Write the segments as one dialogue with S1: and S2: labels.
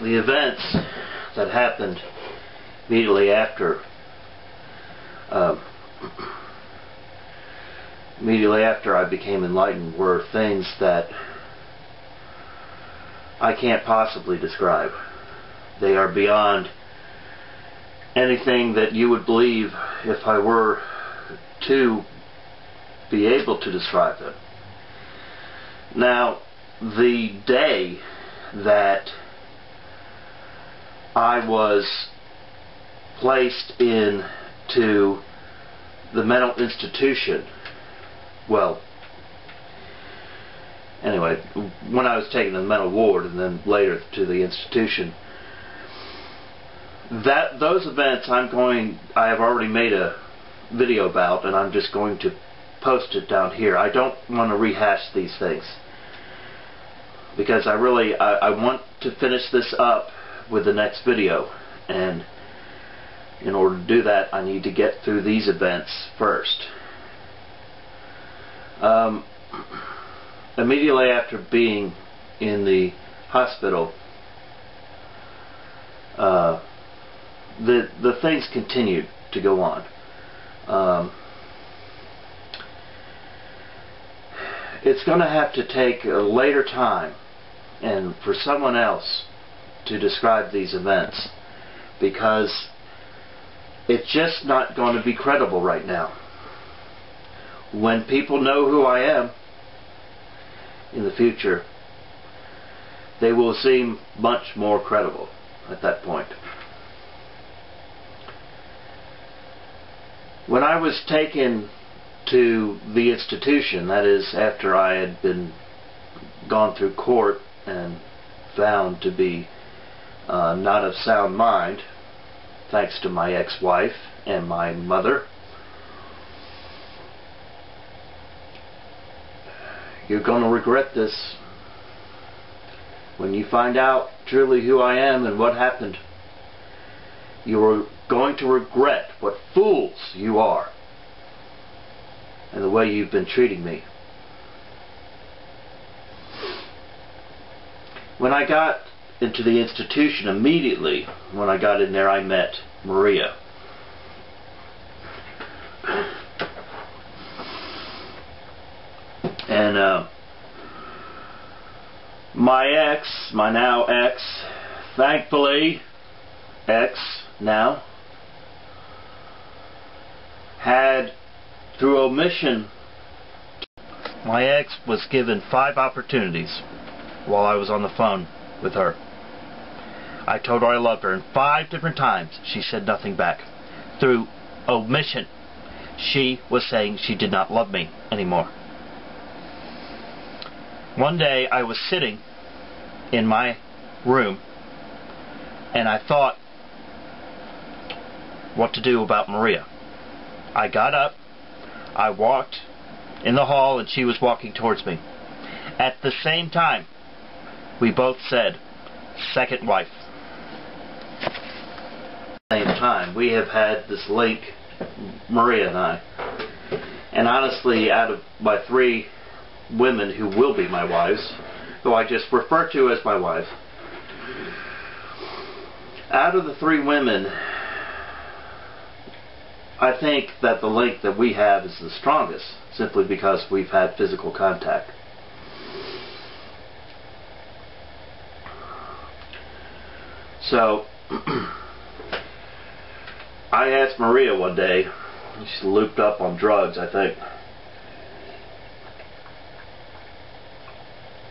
S1: the events that happened immediately after I became enlightened were things that I can't possibly describe. They are beyond anything that you would believe if I were to be able to describe them. Now, the day that I was placed into the mental institution, well, anyway, when I was taken to the mental ward and then later to the institution, those events I have already made a video about, and I'm just going to post it down here. I don't want to rehash these things because I want to finish this up with the next video, and in order to do that I need to get through these events first. Immediately after being in the hospital, the things continued to go on. It's going to have to take a later time and for someone else to describe these events, because it's just not going to be credible right now. When people know who I am in the future, they will seem much more credible at that point. When I was taken to the institution, that is after I had gone through court and found to be not of sound mind, thanks to my ex-wife and my mother, you're going to regret this. When you find out truly who I am and what happened, you're going to regret what fools you are and the way you've been treating me. When I got into the institution, immediately when I got in there, I met Maria. And my now ex, thankfully ex now, had, through omission, my ex was given 5 opportunities while I was on the phone with her. I told her I loved her, and 5 different times she said nothing back. Through omission, she was saying she did not love me anymore. One day I was sitting in my room and I thought what to do about Maria. I got up, I walked in the hall, and she was walking towards me. At the same time, we both said, second wife. At the same time, we have had this link, Maria and I. And honestly, out of my 3 women who will be my wives, who I just refer to as my wife, out of the 3 women, I think that the link that we have is the strongest, simply because we've had physical contact. So, I asked Maria one day, she's looped up on drugs, I think,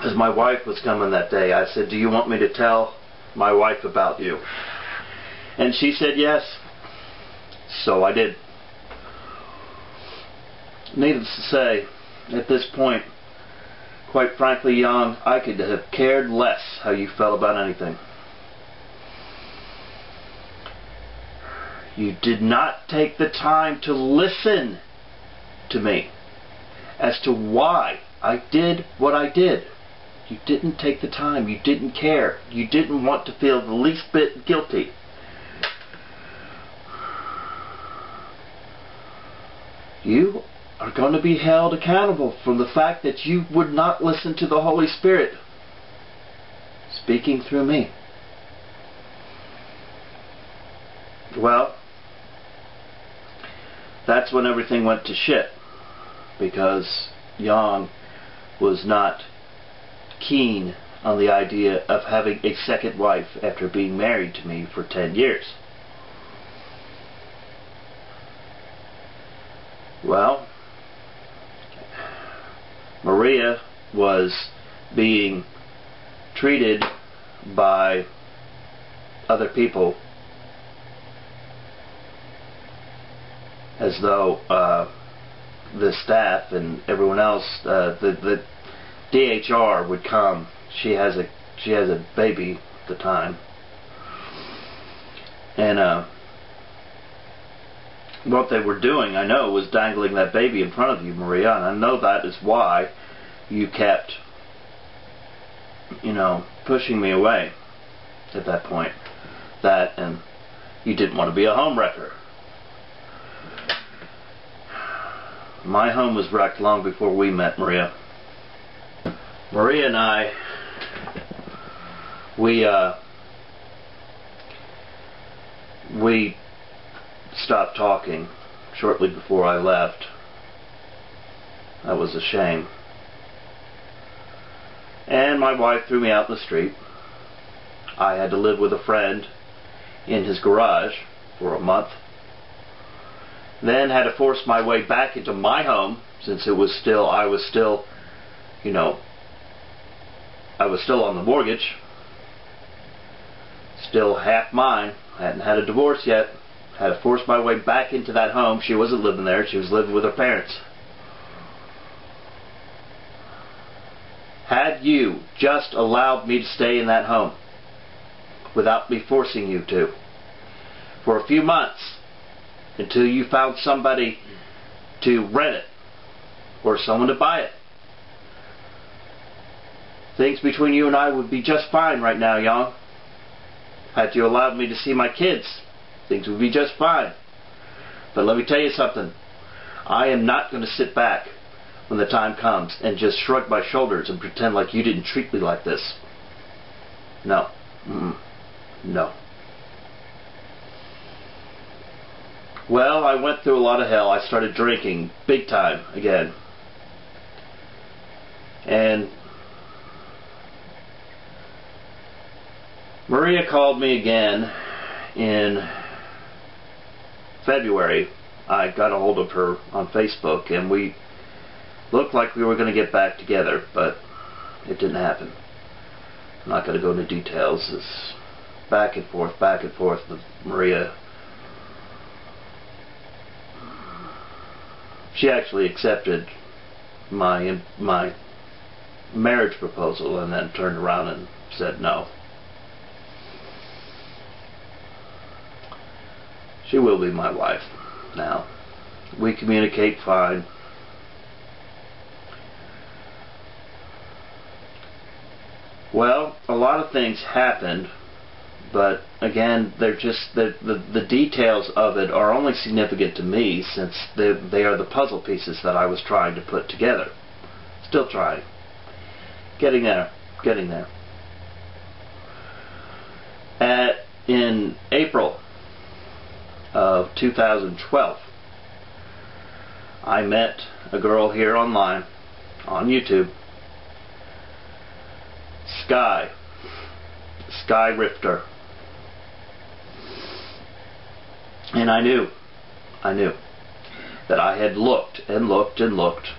S1: as my wife was coming that day, I said, do you want me to tell my wife about you? And she said yes. So I did. Needless to say, at this point, quite frankly, young, I could have cared less how you felt about anything. You did not take the time to listen to me as to why I did what I did. You didn't take the time. You didn't care. You didn't want to feel the least bit guilty. You are going to be held accountable for the fact that you would not listen to the Holy Spirit speaking through me. Well, that's when everything went to shit, because Yang was not keen on the idea of having a second wife after being married to me for 10 years. Well, Maria was being treated by other people as though the staff and everyone else, the DHR would come. She has a baby at the time, and what they were doing, I know, was dangling that baby in front of you, Maria, and I know that is why you kept, pushing me away at that point. That, and you didn't want to be a home wrecker. My home was wrecked long before we met, Maria. Maria and I, we stopped talking shortly before I left. That was a shame. And my wife threw me out in the street. I had to live with a friend in his garage for a month. Then had to force my way back into my home, since I was still on the mortgage. Still half mine. I hadn't had a divorce yet. Had to force my way back into that home. She wasn't living there. She was living with her parents. Had you just allowed me to stay in that home without me forcing you to for a few months until you found somebody to rent it or someone to buy it, things between you and I would be just fine right now, Yang. Had you allowed me to see my kids, things would be just fine. But let me tell you something. I am not going to sit back when the time comes and just shrug my shoulders and pretend like you didn't treat me like this. No. No. Well, I went through a lot of hell. I started drinking big time again. And Maria called me again in February. I got a hold of her on Facebook, and we looked like we were going to get back together, but it didn't happen. I'm not going to go into details. It's back and forth with Maria. She actually accepted my marriage proposal and then turned around and said no. She will be my wife now. We communicate fine. Well, a lot of things happened, but again, they're just the details of it are only significant to me, since they are the puzzle pieces that I was trying to put together. Still trying. Getting there. In April of 2012, I met a girl here online, on YouTube, SkyRifter. And I knew that I had looked and looked and looked.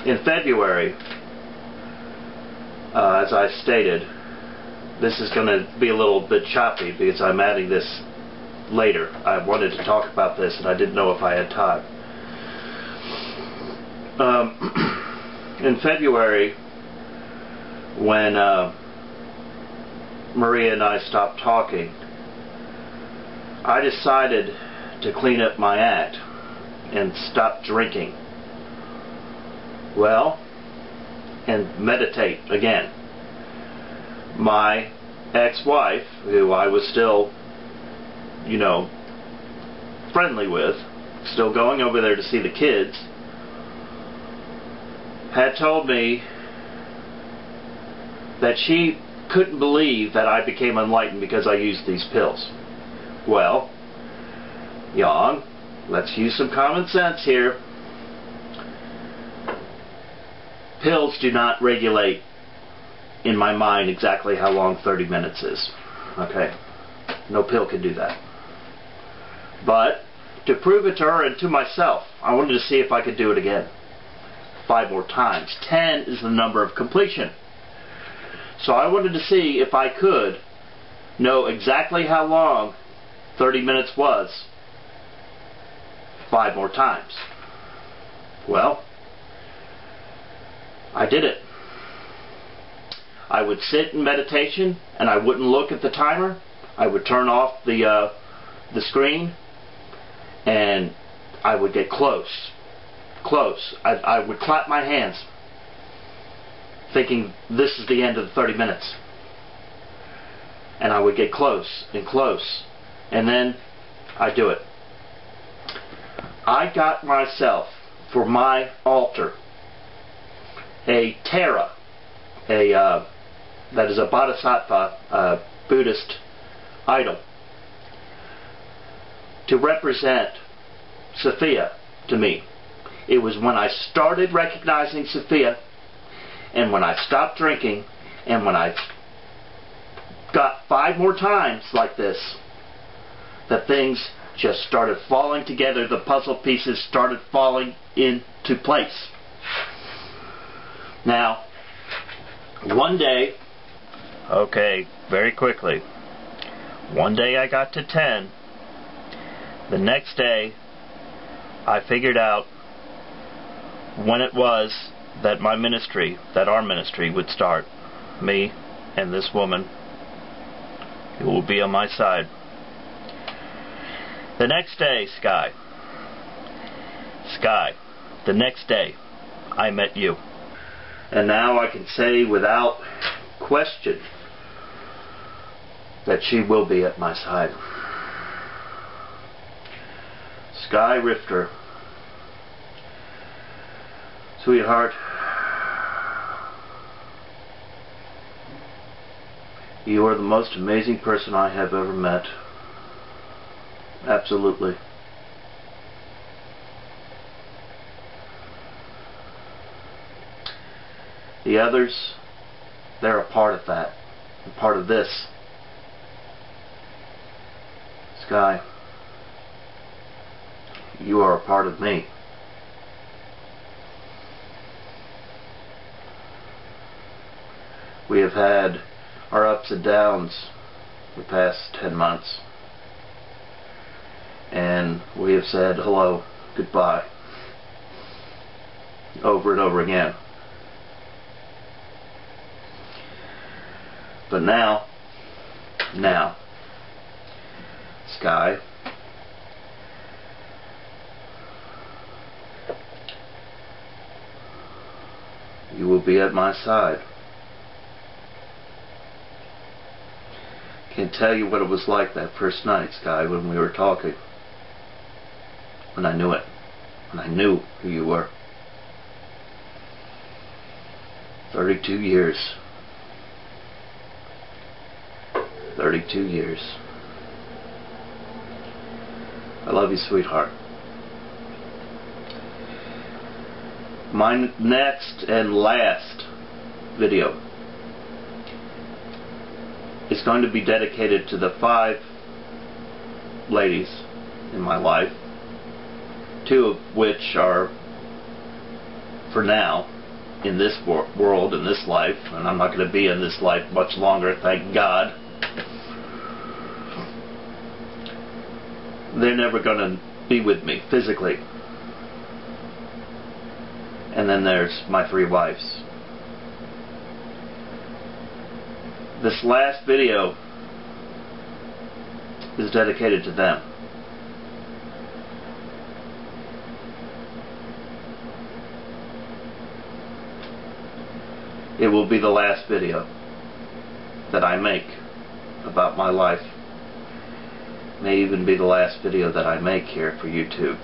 S1: In February, as I stated, this is going to be a little bit choppy because I'm adding this later. I wanted to talk about this and I didn't know if I had time. In February, when Maria and I stopped talking, I decided to clean up my act and stop drinking. Well, and meditate again. My ex-wife, who I was still, friendly with, still going over there to see the kids, had told me that she couldn't believe that I became enlightened because I used these pills. Well, Yang, let's use some common sense here. Pills do not regulate in my mind exactly how long 30 minutes is. Okay? No pill can do that. But to prove it to her and to myself, I wanted to see if I could do it again. 5 more times. 10 is the number of completion. So I wanted to see if I could know exactly how long 30 minutes was 5 more times. Well, I did it. I would sit in meditation and I wouldn't look at the timer. I would turn off the screen and I would get close. I would clap my hands thinking this is the end of the 30 minutes. And I would get close and close. And then I'd do it. I got myself, for my altar, a Tara, that is a Bodhisattva Buddhist idol, to represent Sophia to me. It was when I started recognizing Sophia, and when I stopped drinking, and when I got 5 more times like this, that things just started falling together. The puzzle pieces started falling into place. Now, one day, okay, very quickly, one day I got to 10. The next day, I figured out when it was that my ministry, that our ministry would start. Me and this woman who will be on my side. The next day, Sky, the next day, I met you. And now I can say without question that she will be at my side. SkyRifter, sweetheart, you are the most amazing person I have ever met. Absolutely. The others, they're a part of that, a part of this. Sky, you are a part of me. We have had our ups and downs the past 10 months. And we have said hello, goodbye, over and over again. But now, Sky, you will be at my side. Can't tell you what it was like that first night, Sky, when we were talking. When I knew it. When I knew who you were. 32 years. 32 years. I love you, sweetheart. My next and last video is going to be dedicated to the 5 ladies in my life, 2 of which are, for now, in this world, in this life, and I'm not going to be in this life much longer, thank God. They're never going to be with me physically. And then there's my 3 wives. This last video is dedicated to them. It will be the last video that I make about my life. May even be the last video that I make here for YouTube.